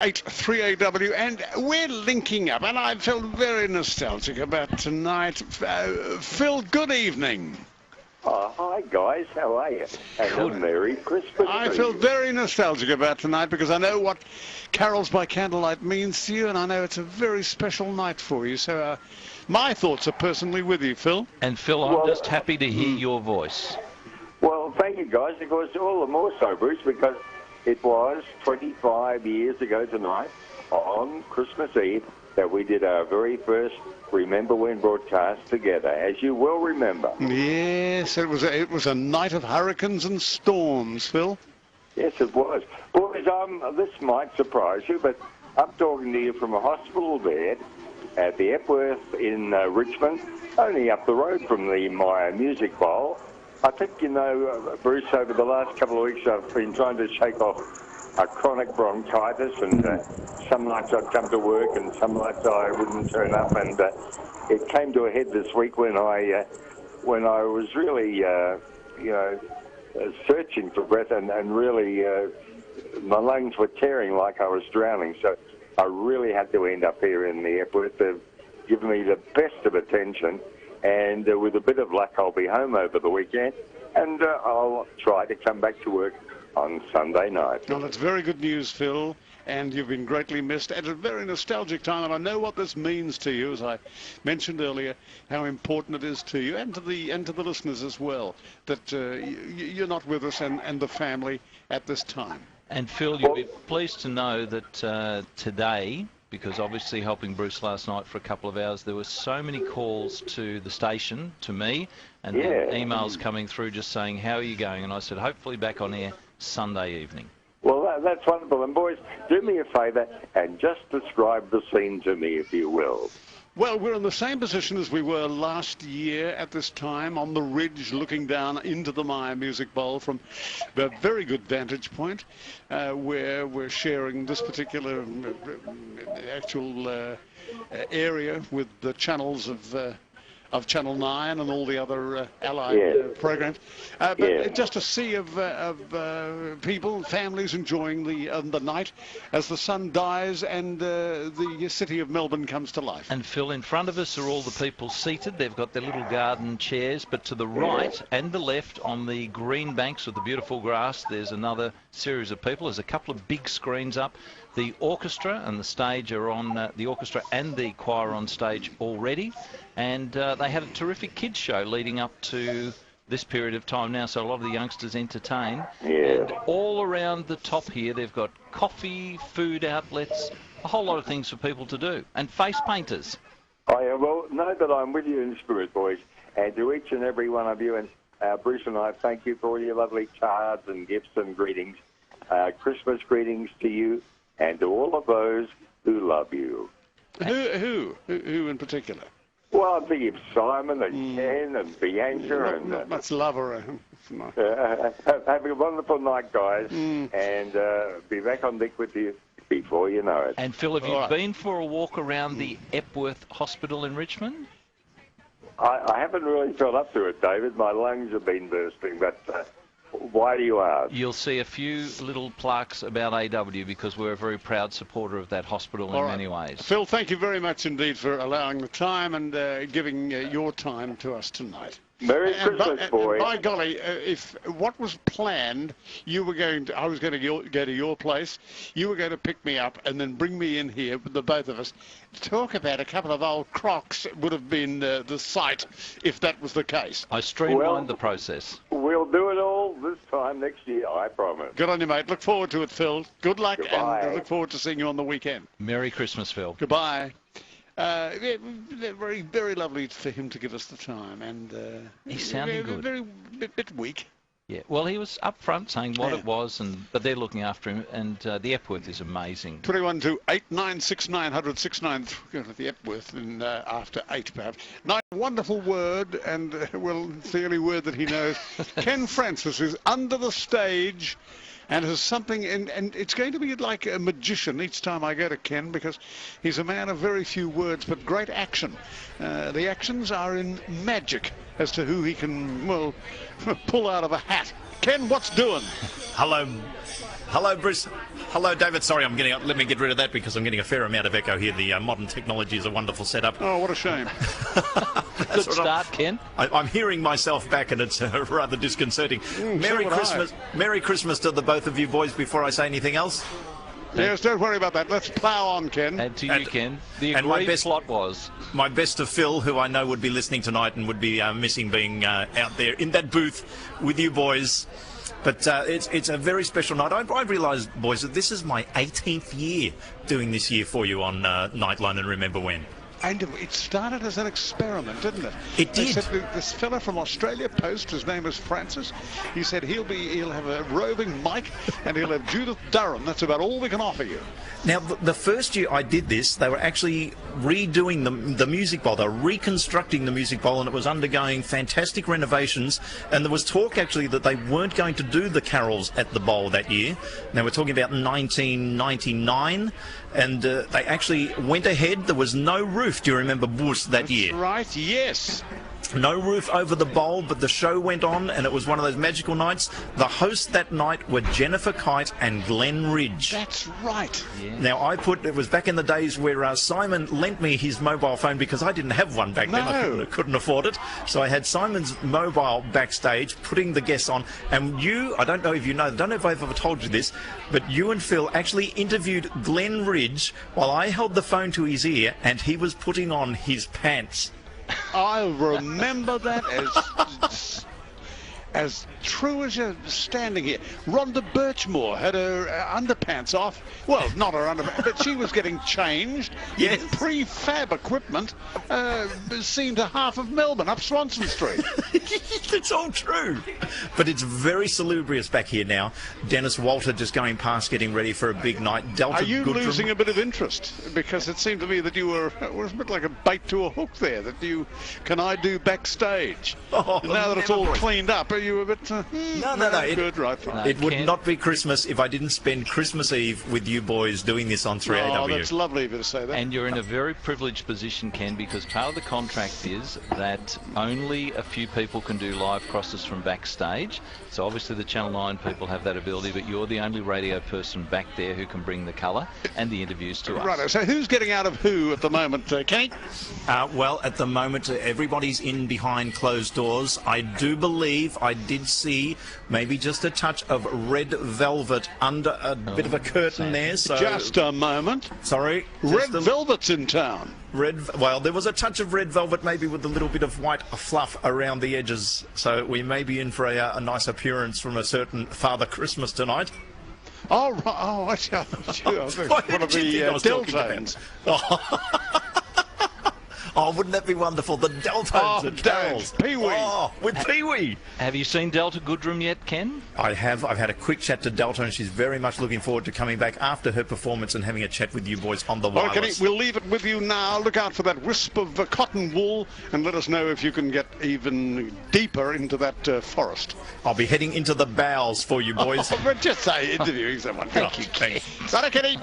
3AW, and we're linking up, and I felt very nostalgic about tonight. Phil, good evening. Oh, hi guys, how are you? And a Merry Christmas. I feel very nostalgic about tonight because I know what Carols by Candlelight means to you, and I know it's a very special night for you. So my thoughts are personally with you, Phil. And Phil, I'm just happy to hear your voice. Well, thank you guys, because all the more so, Bruce, because it was 25 years ago tonight, on Christmas Eve, that we did our very first Remember When broadcast together, as you will remember. Yes, it was a night of hurricanes and storms, Phil. Yes, it was. Boys, this might surprise you, but I'm talking to you from a hospital bed at the Epworth in Richmond, only up the road from the Myer Music Bowl. I think, you know, Bruce, over the last couple of weeks I've been trying to shake off a chronic bronchitis, and some nights I'd come to work and some nights I wouldn't turn up, and it came to a head this week when I was really, searching for breath, and really my lungs were tearing like I was drowning, so I really had to end up here in the Epworth. They've given me the best of attention, and with a bit of luck I'll be home over the weekend, and I'll try to come back to work on Sunday night. Well, that's very good news, Phil, and you've been greatly missed at a very nostalgic time, and I know what this means to you, as I mentioned earlier, how important it is to you and to the listeners as well, that you're not with us and the family at this time. And Phil, you'll be pleased to know that today, because obviously helping Bruce last night for a couple of hours, there were so many calls to the station, to me, and then emails coming through just saying, how are you going? And I said, hopefully back on air Sunday evening. Well, that's wonderful. And boys, do me a favour and just describe the scene to me, if you will. Well, we're in the same position as we were last year at this time, on the ridge looking down into the Myer Music Bowl from a very good vantage point, where we're sharing this particular actual area with the channels of Channel 9 and all the other allied programs. But just a sea of people, families enjoying the night as the sun dies and the city of Melbourne comes to life. And Phil, in front of us are all the people seated. They've got their little garden chairs, but to the right and the left on the green banks with the beautiful grass, there's another series of people. There's a couple of big screens up. The orchestra and the stage are on, the orchestra and the choir on stage already. And they had a terrific kids show leading up to this period of time now, so a lot of the youngsters entertained. And all around the top here, they've got coffee, food outlets, a whole lot of things for people to do. And face painters. Well, know that I'm with you in spirit, boys. And to each and every one of you, and Bruce and I thank you for all your lovely cards and gifts and greetings. Christmas greetings to you and to all of those who love you. Who in particular? Well, I think it's Simon and Ken and Bianca not much love around. Have a wonderful night, guys, and be back on deck with you before you know it. And Phil, have you been for a walk around the Epworth Hospital in Richmond? I haven't really felt up to it, David. My lungs have been bursting, but why do you ask? You'll see a few little plaques about AW because we're a very proud supporter of that hospital in many ways. Phil, thank you very much indeed for allowing the time and giving your time to us tonight. Merry Christmas, boys. By golly, if what was planned, I was going to go to your place, you were going to pick me up and then bring me in here with the both of us. Talk about a couple of old crocs would have been the sight if that was the case. I streamlined the process. We'll do it all this time next year, I promise. Good on you, mate. Look forward to it, Phil. Good luck. Goodbye. And look forward to seeing you on the weekend. Merry Christmas, Phil. Goodbye. Very, very lovely for him to give us the time, and he's sounding good. Very bit weak. Yeah, well, he was up front saying what it was, but they're looking after him, and the Epworth is amazing. 2128969693 the Epworth, and after 8 perhaps. Nice, wonderful word, and well, it's the only word that he knows. Ken Francis is under the stage. And has something, and it's going to be like a magician each time I go to Ken, because he's a man of very few words but great action. The actions are in magic as to who he can, well, pull out of a hat. Ken, what's doing? Hello, Hello, Bruce. Hello, David. Sorry, let me get rid of that because I'm getting a fair amount of echo here. The modern technology is a wonderful setup. Oh, what a shame. Good start, Ken. I'm hearing myself back, and it's rather disconcerting. Merry Christmas. Merry Christmas to the both of you boys before I say anything else. Yes, don't worry about that. Let's plough on, Ken. And to you, Ken. The agreed plot was... My best to Phil, who I know would be listening tonight and would be missing being out there in that booth with you boys. But it's a very special night. I realised, boys, that this is my 18th year doing this year for you on Nightline and Remember When. And it started as an experiment, didn't it? It did. They said this fella from Australia Post, his name is Francis, he said he'll have a roving mic and he'll have Judith Durham. That's about all we can offer you. Now, the first year I did this, they were actually redoing the music bowl. They were reconstructing the music bowl, and it was undergoing fantastic renovations. And there was talk, actually, that they weren't going to do the carols at the bowl that year. Now, we're talking about 1999, and they actually went ahead. There was no roof, do you remember, Bruce, that year? That's right, yes. No roof over the bowl, but the show went on, and it was one of those magical nights. The hosts that night were Jennifer Kite and Glenn Ridge. That's right. Yeah. Now, it was back in the days where Simon lent me his mobile phone because I didn't have one back then. I couldn't afford it. So I had Simon's mobile backstage putting the guests on. And I don't know if you know, I don't know if I've ever told you this, but you and Phil actually interviewed Glenn Ridge while I held the phone to his ear and he was putting on his pants. I remember that as true as you're standing here. Rhonda Birchmore had her underpants off. Well, not her underpants, but she was getting changed. Yes. Prefab equipment seen to half of Melbourne up Swanson Street. It's all true. But it's very salubrious back here now. Dennis Walter just going past, getting ready for a big night. Delta Are you Goodrum. losing a bit of interest? Because it seemed to me that it was a bit like a bait to a hook there. Can I do backstage? Oh, now that it's all cleaned up, are you a bit... No. Good, right. It would not be Christmas if I didn't spend Christmas Eve with you boys doing this on 3AW. Oh, that's lovely of you to say that. And you're in a very privileged position, Ken, because part of the contract is that only a few people can do live crosses from backstage. So obviously the Channel 9 people have that ability, but you're the only radio person back there who can bring the colour and the interviews to us. Right, so who's getting out of who at the moment, Kenny? Well, at the moment, everybody's in behind closed doors. I do believe I did see maybe just a touch of red velvet under a bit of a curtain there. So just a moment. Sorry. Red velvet's in town. Well, there was a touch of red velvet, maybe with a little bit of white fluff around the edges. So we may be in for a nice appearance from a certain Father Christmas tonight. Oh, right. Oh, I see. One of the Deltones. Oh, wouldn't that be wonderful? The Deltones and carols. Pee-wee. Oh, with Pee-wee. Have you seen Delta Goodrum yet, Ken? I have. I've had a quick chat to Delta, and she's very much looking forward to coming back after her performance and having a chat with you boys on the wireless. Okay, we'll leave it with you now. Look out for that wisp of cotton wool and let us know if you can get even deeper into that forest. I'll be heading into the bowels for you boys. But just say interviewing someone. Thank you, Kenny. Right, Kenny.